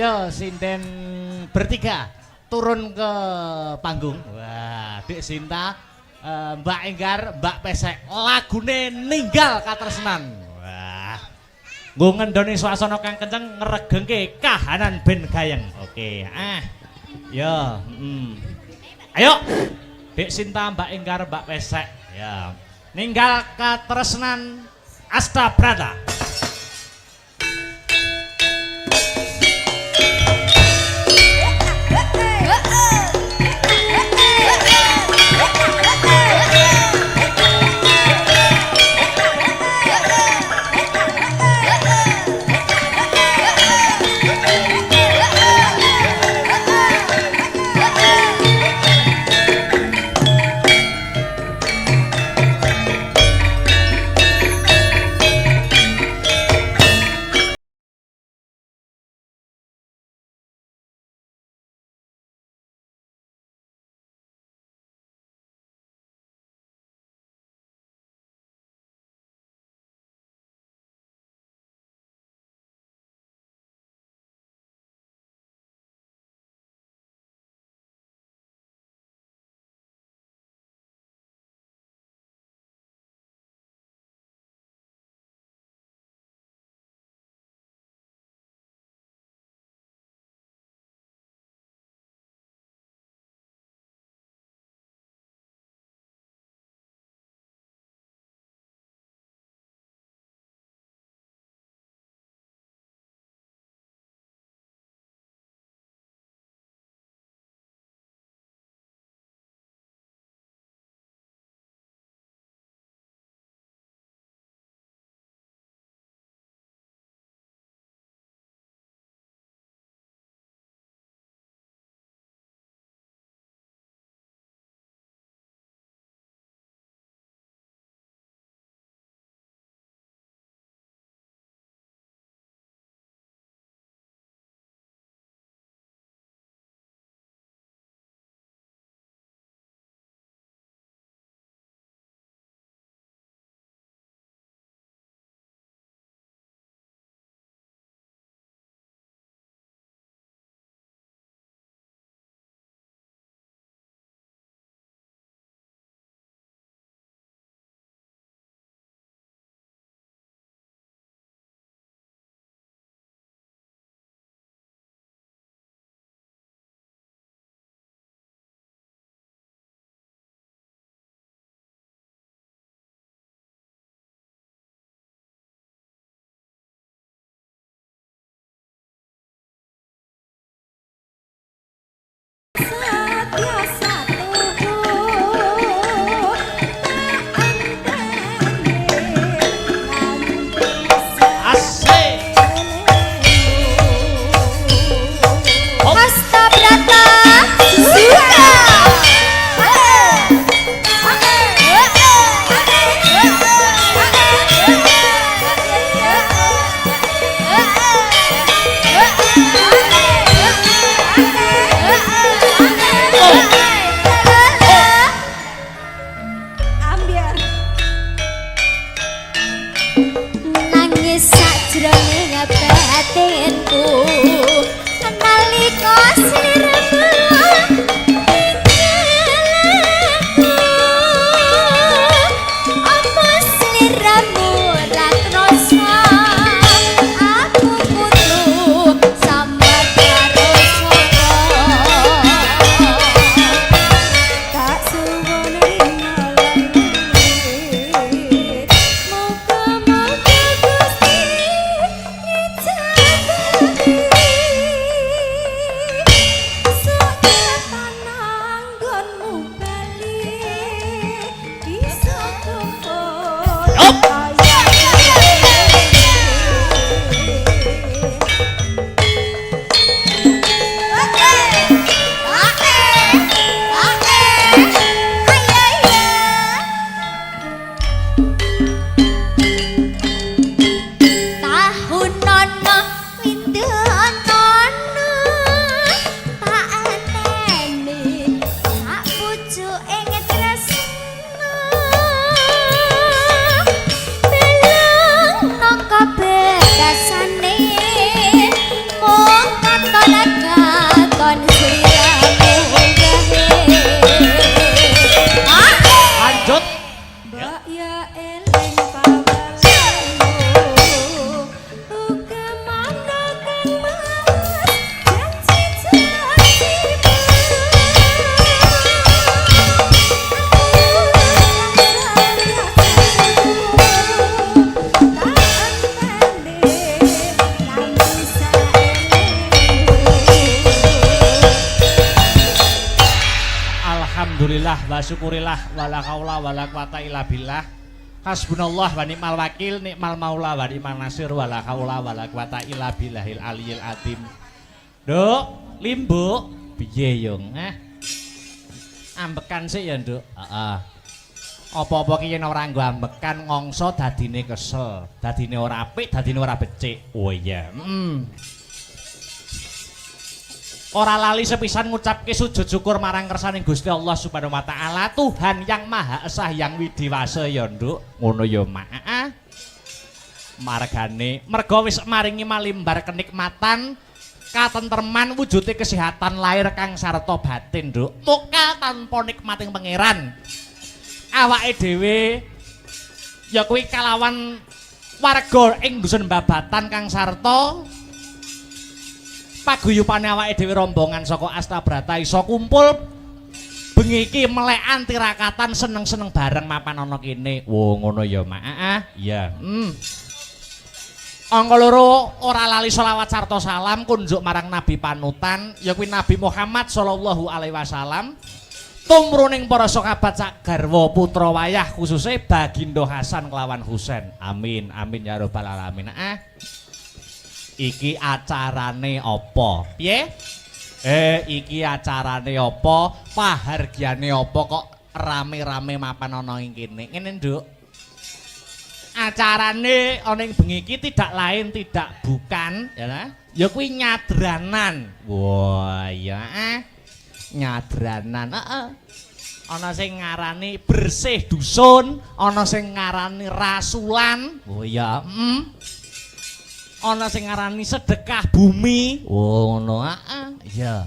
ayo sinden bertiga turun ke panggung. Wah, Dik Sinta, Mbak Enggar, Mbak Pesek, lagune Ninggal Katresnan. Wah, nggo ngendoni swasana kang kenceng ngregengke kahanan ben gayeng. Oke, yo, ayo, Dik Sinta, Mbak Enggar, Mbak Pesek, ya, Ninggal Katresnan Astabrata. Alhamdulillah wa syukurillah wala haula wala quwata illa billah. Hasbunallah wa ni'mal wakil, ni'mal maula wa ni'mal nasir wala haula wala quwata illa billahil aliyil azim. Nduk, Limbuk, piye yo? Ambekan sik ya, Nduk. Heeh. Apa-apa ki yen ora nggo ambekan ngongso dadine kesel, dadine ora apik, dadine ora becik. Oh iya. Ora lali sepisan ngucapke sujud syukur marang kersaning Gusti Allah Subhanahu wa taala, Tuhan yang Maha Esa yang Widiwasa ya, Nduk. Ngono ya, Mak. Margane merga wis maringi malimbar kenikmatan, katentreman, wujude kesehatan lahir kang sarta batin, Nduk. Muka tanpa nikmating pangeran. Awake dhewe ya kuwi kalawan warga ing dusun Babatan kang sarta paguyupane awake dhewe rombongan saka Astabrata iso kumpul bengi iki melekan tirakatan seneng-seneng bareng mapan ana kene. Wo ngono ya, Mak. Iya. Angka loro ora lali selawat sarta salam kunjuk marang Nabi panutan ya kuwi Nabi Muhammad sallallahu alaihi wasallam. Tumruning para sahabat sak garwa putra wayah khususnya Bagindo Hasan kelawan Husain. Amin amin ya rabbal alamin. Iki acarane apa? Piye? Iki acarane apa? Pahargyane apa kok rame-rame mapan ana ing kene? Ngene, Nduk. Acarane ana ing bengi iki tidak lain tidak bukan ya. Ya kuwi nyadranan. Wah, ya. Nyadranan. Ana sing ngarani bersih dusun, ana sing ngarani rasulan. Oh iya. Ana sing ngarani sedekah bumi. Oh ngono. Iya.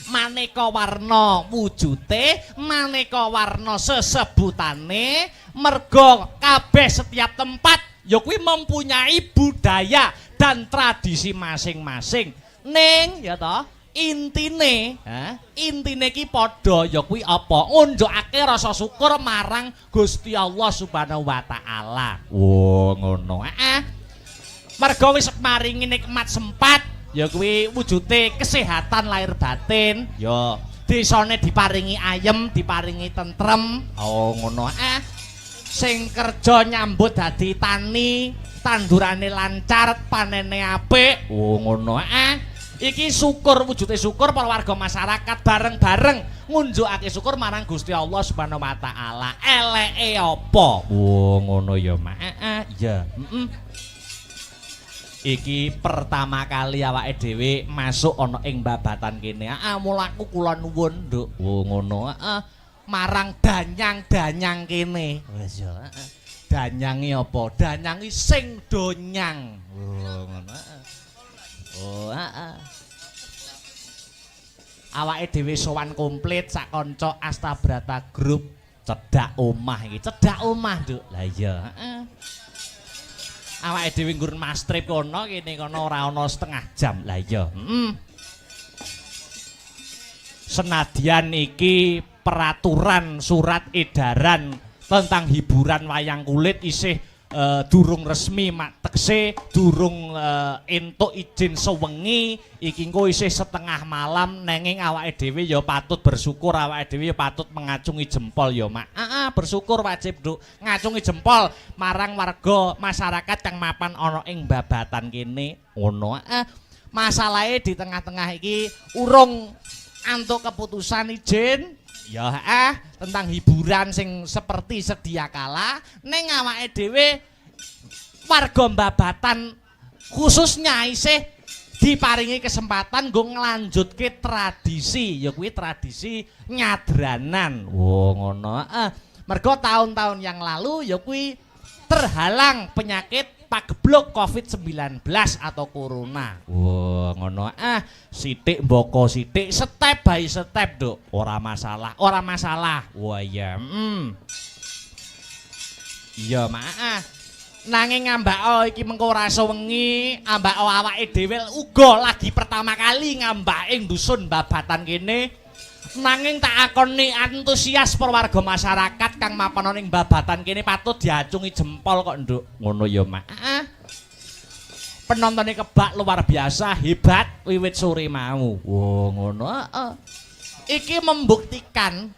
Maneka warna wujute, maneka warna sesebutane, merga kabeh setiap tempat ya kuwi mempunyai budaya dan tradisi masing-masing. Ning ya toh intine ki padha ya kuwi apa? Ngunjukake rasa syukur marang Gusti Allah Subhanahu wa taala. Oh ngono. Merga wis maringi nikmat sempat ya kuwi wujude kesehatan lahir batin, ya desane diparingi ayem, diparingi tentrem. Oh ngono. Sing kerja nyambut dadi tani, tandurane lancar, panene apik. Oh ngono. Iki syukur, wujude syukur para warga masyarakat bareng-bareng ngunjukake syukur marang Gusti Allah Subhanahu wa taala. Eleke apa? Oh ngono ya, Mak. Iya. Iki pertama kali awake dhewe masuk ana ing Babatan kene. Mulaku kula nuwun, Nduk. Oh ngono. Marang danyang-danyang kene. Wis ya. Danyangi apa? Danyangi sing donyang. Oh ngono. Oh, awake dhewe sowan komplit sak kanca Astabrata Group cedhak omah iki. Cedhak omah, Nduk. Lah iya, awake dhewe nggur mas trip kono kene kono ora ana setengah jam. Lah iya. Senadyan iki peraturan surat edaran tentang hiburan wayang kulit isih durung resmi mak tekse durung entuk izin sewengi iki engko isih setengah malam nenging awake dhewe ya patut bersyukur awake dhewe ya patut mengacungi jempol ya mak bersyukur wajib Nduk ngacungi jempol marang warga masyarakat yang mapan ana ing Babatan kene ngono masalahe di tengah-tengah iki urung antuk keputusan izin ya tentang hiburan sing seperti sedia kala ning awake dhewe warga Babatan khususnya isih diparingi kesempatan nggo nglanjutke tradisi ya kuwi tradisi nyadranan. Oh ngono. Mergo tahun-tahun yang lalu ya kuwi terhalang penyakit pagebluk COVID-19 atau corona. Wah, ngono. Sithik mboko sithik, step by step, Nduk. Ora masalah, ora masalah. Wah, iya. Iya, Mak. Nanging ngambak iki mengko ora sewengi, ambak awake dhewe uga lagi pertama kali ngambak ing dusun Babatan kene. Nanging tak akoni antusias perwarga masyarakat kang mapan ning Babatan kene patut diacungi jempol kok Nduk. Ngono ya, Mak. Penontone kebak luar biasa, hebat wiwit sore mau. Wah, ngono. iki membuktikan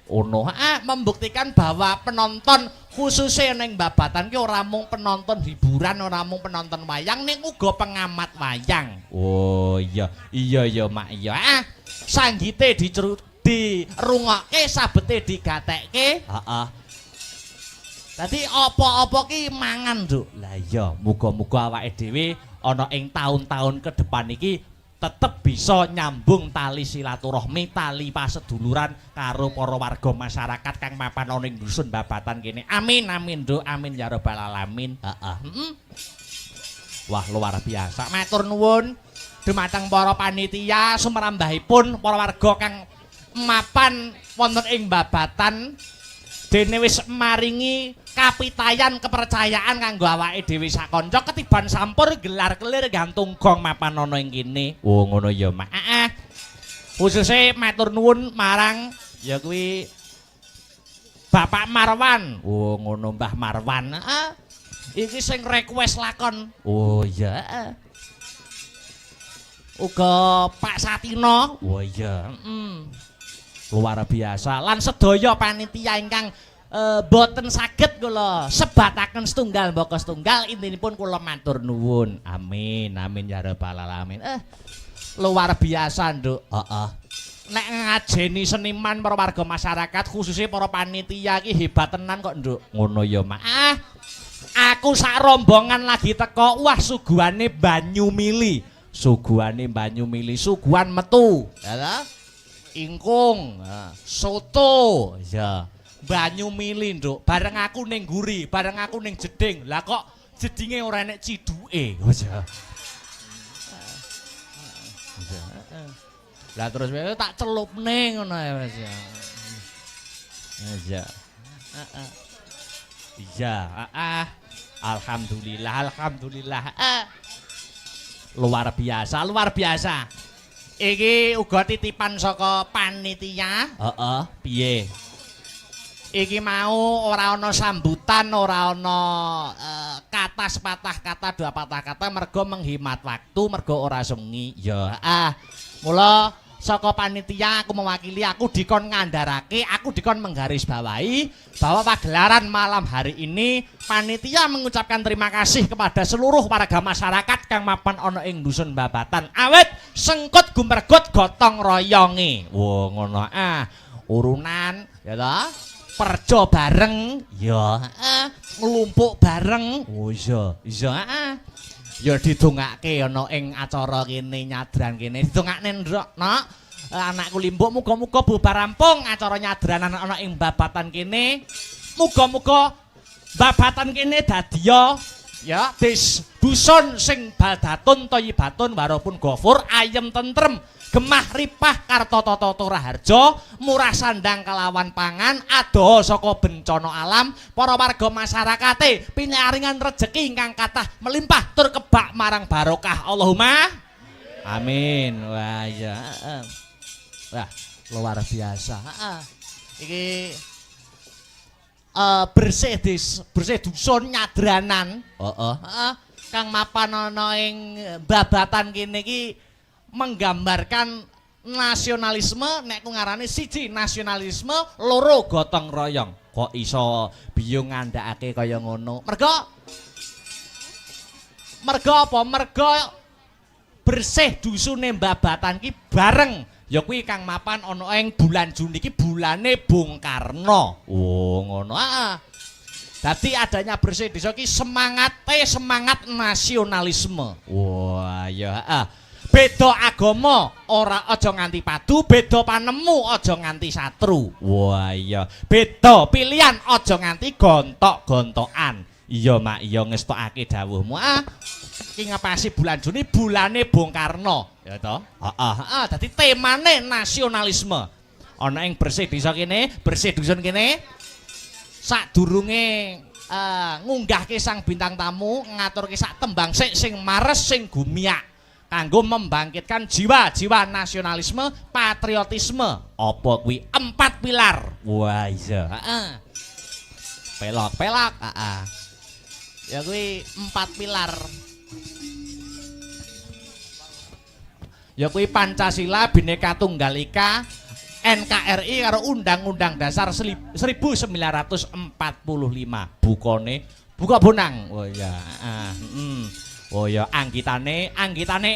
membuktikan bahwa penonton khususnya ning babatan ki ora mung penonton hiburan, ora mung penonton wayang ning uga pengamat wayang. Oh iya mak iya. Sanggite dirungokke sabete digatekke. Heeh. Dadi apa-apa ki mangan, Nduk. Lah iya, muga-muga awake dhewe ana ing taun-taun ke depan iki tetep bisa nyambung tali silaturahmi, tali paseduluran karo para warga masyarakat kang mapan ana ing dusun babatan kene. Amin amin, Nduk. Amin ya rabbal alamin. Heeh. Wah, luar biasa. Matur nuwun dumateng para panitia sumrambahipun para warga kang mapan wonten ing babatan dene wis maringi kapitayan kepercayaan kanggo awake dhewe sakonco ketiban sampur gelar-kelir gantung gong mapan ana ing kene. Oh ngono ya, Mak. Khususe matur nuwun marang ya kuwi Bapak Marwan. Oh ngono Mbah Marwan. Iki sing request lakon. Oh iya. Uga Pak Satino. Oh iya. Luar biasa lan sedaya panitia ingkang boten saged kula sebataken setunggal mbaka setunggal intinipun kula matur nuwun. Amin amin ya rabbal alamin. Luar biasa, Nduk. Heeh. Nek ngajeni seniman para warga masyarakat khususnya para panitia iki hebat tenan kok, Nduk. Ngono ya, Mak. Aku sak rombongan lagi teko, wah suguhane banyu mili. Suguhane banyu mili, suguhan metu. Ya ingkung, soto, ya, banyu mili, Nduk. Bareng aku ning guri, bareng aku ning jeding. Lah kok jedinge ora enek ciduke. Ya. Lah terus tak celupne ngono ya, Mas. Ya. Iya, alhamdulillah. Luar biasa. Iki uga titipan saka panitia. Heeh, piye? Iki mau ora ana sambutan, ora ana kata sepatah kata dua patah kata mergo menghemat waktu, mergo ora sungi. Ya, mula saka panitia aku mewakili, aku dikon ngandharake, aku dikon menggarisbawahi bahwa pagelaran malam hari ini panitia mengucapkan terima kasih kepada seluruh warga masyarakat kang mapan ana ing dusun babatan awet sengkut gumergut gotong royonge. Wah ngono urunan ya ta perjo bareng ya nglumpuk bareng. Oh iya ya didongake ana ing acara kene nyadran kene didongakne nduk nok anakku limbuk muga-muga bubar rampung acara nyadranan ana ing babatan kene muga-muga babatan kene dadiya ya dusun sing baldatun thayyibatun warapun ghafur ayem tentrem gemah ripah karta tata raharja murah sandang kalawan pangan adoh saka bencana alam para warga masyarakate pinaringan rejeki ingkang kathah melimpah tur kebak marang barokah Allahumma amin. Wah ya wah luar biasa iki bersih dusun nyadranan kang mapan ana ing babatan kene iki menggambarkan nasionalisme, nek ku ngarane siji nasionalisme, loro gotong royong. Kok iso biyung ngandhakake kaya ngono? Mergo apa? Mergo bersih dusune babatan ki bareng. Ya kuwi kang mapan ana ing bulan Juni iki bulane Bung Karno. Oh, ngono. Dadi adanya bersih desa ki semangat nasionalisme. Wah, ya beda agama ora aja nganti padu, beda panemu aja nganti satru. Wah iya, beda pilihan aja nganti gontok-gontokan. Iya Mak, iya ngestokake dawuhmu. Iki ngepasi bulan Juni bulane Bung Karno, ya toh? Dadi temane nasionalisme. Ana ing bersih desa kene, bersih dusun kene. Sadurunge ngunggahke sang bintang tamu, ngaturke sak tembang sing mares sing gumiak. Kanggo membangkitkan jiwa-jiwa nasionalisme, patriotisme. Apa kuwi 4 pilar. Wah iya. Pelok. Ya kuwi 4 pilar. Ya kuwi Pancasila, Bhinneka Tunggal Ika, NKRI karo Undang-Undang Dasar 1945 bukone buka bonang. Oh ya. Oh ya anggitane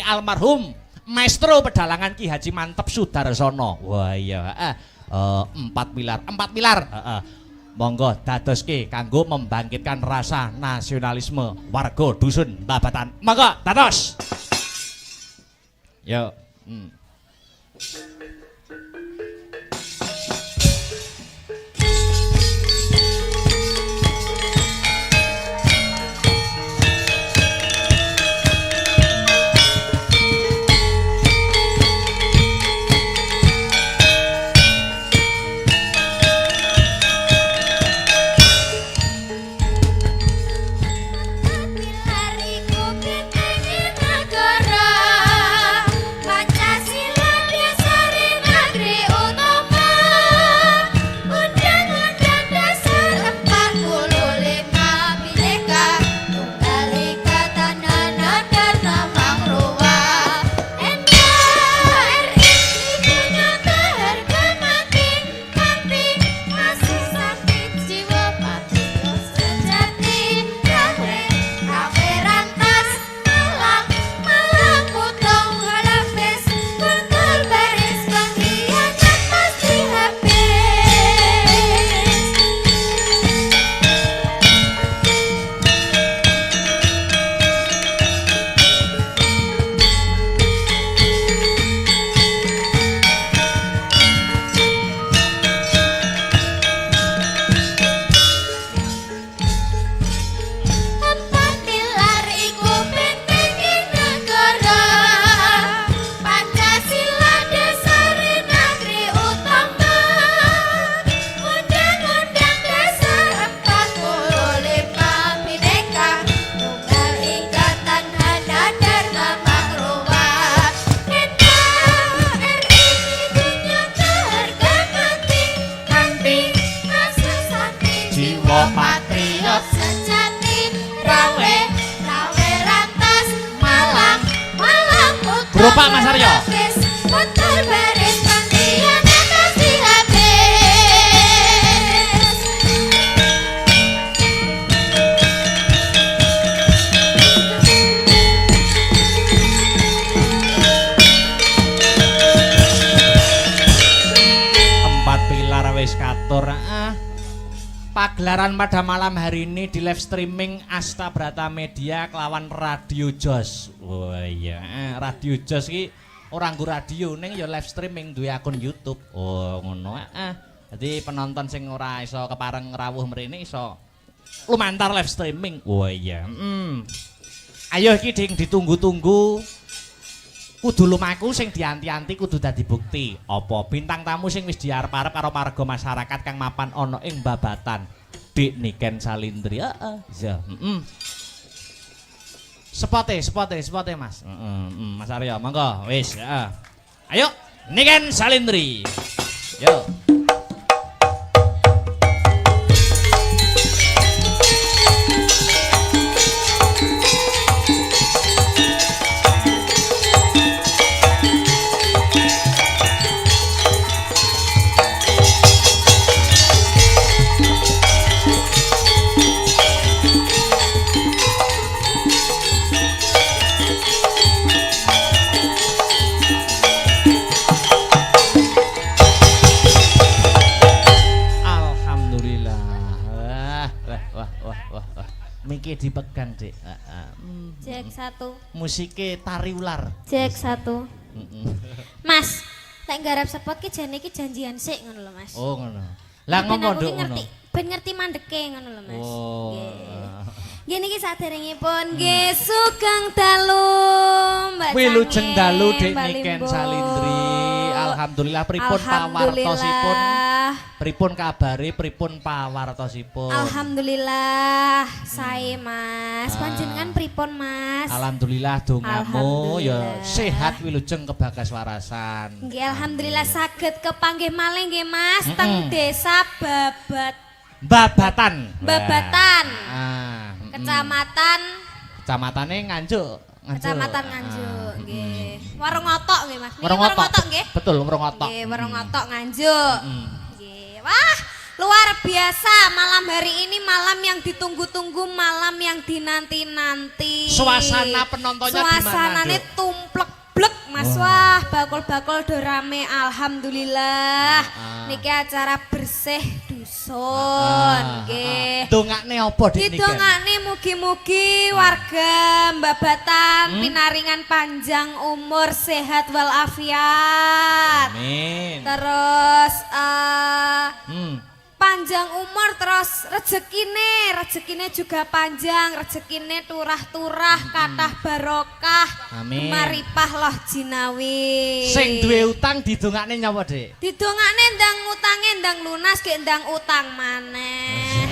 almarhum Maestro Pedalangan Ki Haji Mantep Sudarsono. Wah iya, 4 pilar. Monggo dadoske kanggo membangkitkan rasa nasionalisme warga dusun Babatan. Monggo dados. Yo. Pak Mas Aryo. Empat pilar wis katur. Pagelaran pada malam hari ini di live streaming Asta Brata Media kelawan Radio Jos. Oh iya, Radio Jos iki ora nggo radio ning ya live streaming duwe akun YouTube. Oh ngono. Dadi penonton sing ora iso kepareng rawuh mrene iso lumantar live streaming. Oh iya. Ayo iki ding ditunggu-tunggu. Kudu lumaku sing dianti-anti kudu dadi bukti. Apa bintang tamu sing wis diarep-arep karo warga masyarakat kang mapan ana ing Babatan. Dik Niken Salindri. Iya. Spote Mas. Mas Aryo, monggo wis. Ayo Niken Salindri. Yo. Miki dipegang, Dik. Cek 1. Musike tari ular. Cek 1. Mas, tak garap spot ki jane iki janjian sik ngono lho, Mas. Oh, ngono. Lah ngono nduk ngono. Ben ngerti mandeke ngono lho, Mas. Oh. Nggih niki saderengipun nggih sugeng dalu Mbak Cange. Wilujeng dalu Dik Niken Salindri. Alhamdulillah pripun pawartosipun? Pripun kabare, pripun pawartosipun? Alhamdulillah, sae Mas. Panjenengan pripun Mas? Alhamdulillah dongamu ya sehat wilujeng kebagas warasan. Nggih alhamdulillah saged kepanggih malih nggih Mas teng Desa Babatan. Kecamatan Kecamatane Nganjuk. Kecamatan Nganjuk nggih. warung otok nggih Mas. Niki Warung warung otok. otok nggih. Betul, warung otok. Nggih, warung otok Nganjuk. Mm. Nggih. Wah, luar biasa malam hari ini, malam yang ditunggu-tunggu, malam yang dinanti-nanti. Suasana penontonnya gimana, Suasananya Duk? tumplek-blek Mas. Wah, bakul-bakul do rame alhamdulillah. Niki acara bersih dusun nggih. Dongakne apa Dik niki? Didongakne mugi-mugi warga Mbabatan pinaringan panjang umur, sehat walafiat. Amin. Terus Hmm. panjang umur, terus rezekine juga panjang, rezekine turah-turah, kathah barokah. Amin. Maripah loh jinawi. Sing duwe utang didongakne nyapa, Dik? Didongakne ndang utange ndang lunas, ge ndang utang maneh.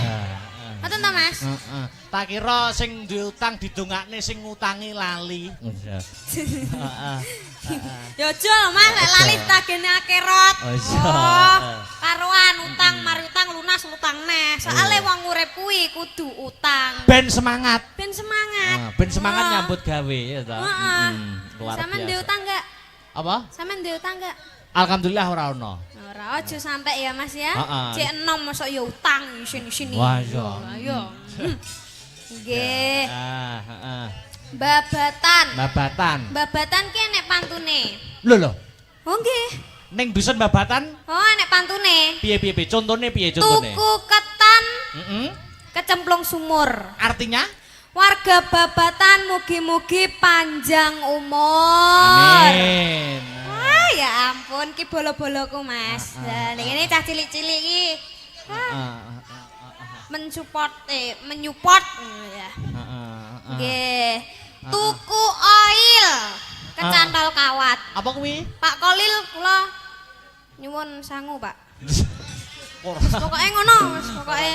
Ngoten to Mas? Heeh. Tak kira sing duwe utang didongakne sing ngutangi lali. Heeh. Ya aja Mas, lek lali tagene akhirat. Oh, iya. Oh, karuan utang mari utang lunas utang neh. Soale wong urip kuwi kudu utang. Ben semangat. Ben semangat. Ben semangat Oh. nyambut gawe ya ta. Heeh. Luar Sampeyan duwe biasa. utang enggak? Apa? Sampeyan duwe utang enggak? Alhamdulillah ora ono. Ora aja sampe ya Mas ya. Heeh. Cek enom mosok ya utang sini-sini. Wah, iya. Ayo. Nggih. Heeh. Babatan. Babatan. Ki enek pantune. Lho. Oh nggih. Ning dusun Babatan Oh enek pantune. piye? Contone piye contone? Tuku ketan Heeh. kecemplung sumur. Artinya? Warga Babatan mugi-mugi panjang umur. Amin. Wah ya ampun ki bolo-boloku Mas. Lah ini cah cilik-cilik iki. Menyupport ya. Nggih. Tuku oil kecantol kawat. Apa kuwi? Pak Kolil kula nyuwun sangu, Pak. Ora. Pokoke ngono, Mas, pokoke.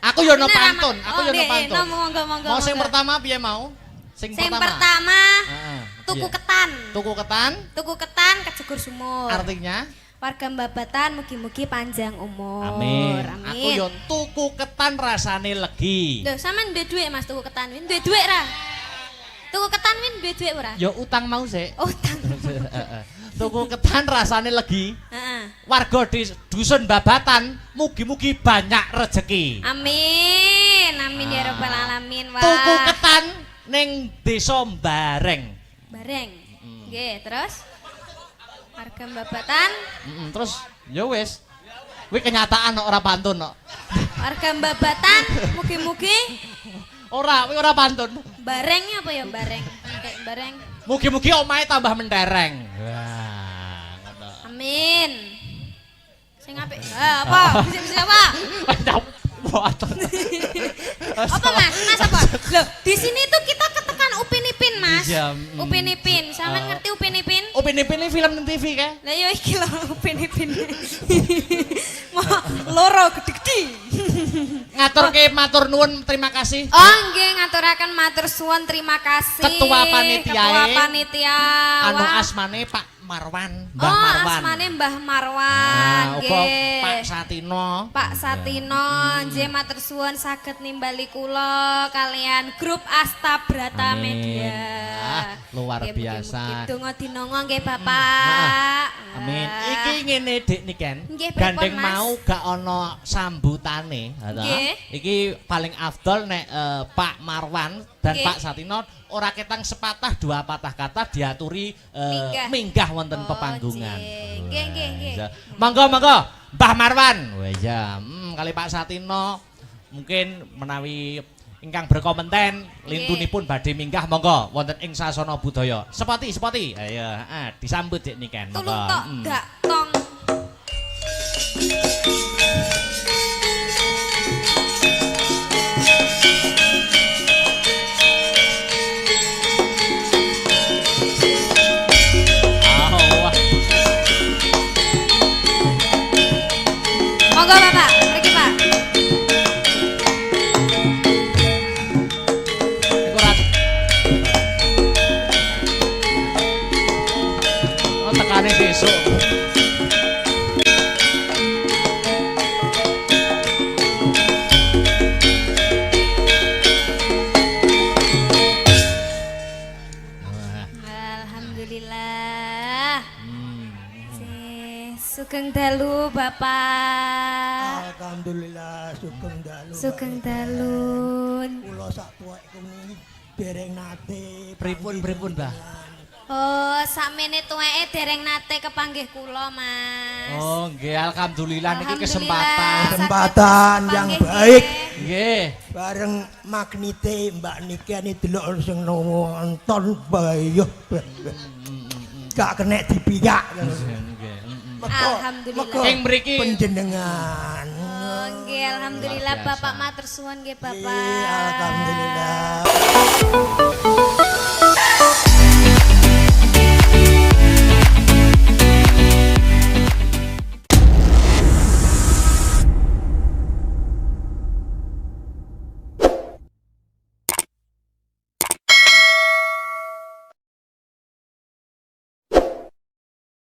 Aku yo ono Ini pantun, ramah- aku yo ono nggih, pantun. Monggo. Mau sing pertama piye mau? Sing pertama Heeh. tuku Piye? ketan. Tuku ketan Kejegur sumur. artinya Warga Mbabatan mugi-mugi panjang umur. amin. Aku yo tuku ketan rasane legi. Lho, sampean duwe dhuwit Mas tuku ketan win? Duwe dhuwit ra? Tuku ketan win duwe dhuwit ora? Yo utang mau sik. Utang. Tuku ketan rasane legi. Heeh. Warga di dusun Babatan mugi-mugi banyak rezeki. Amin. Amin ya rabbal alamin. Wah. Tuku ketan ning desa Bareng. Bareng. Nggih, terus warga Mbabatan, Terus ya wis. Kuwi kenyataan kok ora pantun kok. warga Mbabatan mugi-mugi Ora, kuwi ora pantun. barengnya apa ya bareng? Kayak bareng. Mugi-mugi omahe tambah mentereng. Wah, ngono. Amin. Sing apik. Apa? Bisa apa? Apa Mas? Mas apa? Loh, di sini tuh kita ketekan Upin Ipin, Mas. Iya, Upin Ipin. Sampean ngerti Upin Ipin? Upin Ipin ini film TV kae. Lah yo iki lho Upin Ipin. Mau loro gede-gede. Ngaturke matur nuwun, terima kasih. Oh nggih ngaturaken matur suwun terima kasih. Ketua panitiae. Ketua panitia. Anu Wah. asmane Pak Marwan, Oh, Mbah Marwan. asmane Mbah Marwan. Nah, uga Nggih. Pak Satino. Pak Satino, nggih matur suwun saged nimbali kula kalian grup Astabrata Amin. Media. Ah, luar Nggih, biasa. mugi-mugi donga dinonga nggih Bapak. Amin. Ah. Iki ngene Dik Niken. Nggih, pripun, Gandeng Mas? mau gak ono sambutane, ta? Nggih. Iki paling afdol nek Pak Marwan dan Nggih. Pak Satino ora ketang sepatah dua patah kata diaturi Minggah. wonten Oh, pepanggungan. nggih, nggih, nggih. Iya. Monggo Mbah Marwan. Wah iya, kali Pak Satino mungkin menawi ingkang berkompeten lintunipun badhe minggah monggo wonten ing sasana budaya. Sepati. Ayo, disambut Dik Niken. Tulung tok gak tong. Monggo Bapak, pergi Pak. Iku rat. Oh, tekane besok. Sugeng dalu Bapak. Alhamdulillah sugeng dalu. Sugeng dalun. Kula sak tuwekku niki dereng nate. Pripun Mbah? Oh, sakmene tuweke dereng nate kepanggih kula, Mas. Oh, nggih alhamdulillah niki Alhamdulillah. kesempatan. Kesempatan Saged yang kepanggih, baik. nggih. Nggih. Bareng magnite Mbak Niki ani delok sing nonton bayuh. Gak kena dipiyak. Nggih. Alhamdulillah. Ing mriki Panjenengan. Oh, nggih alhamdulillah Luar biasa. Bapak matur suwun nggih Iya, Bapak. alhamdulillah.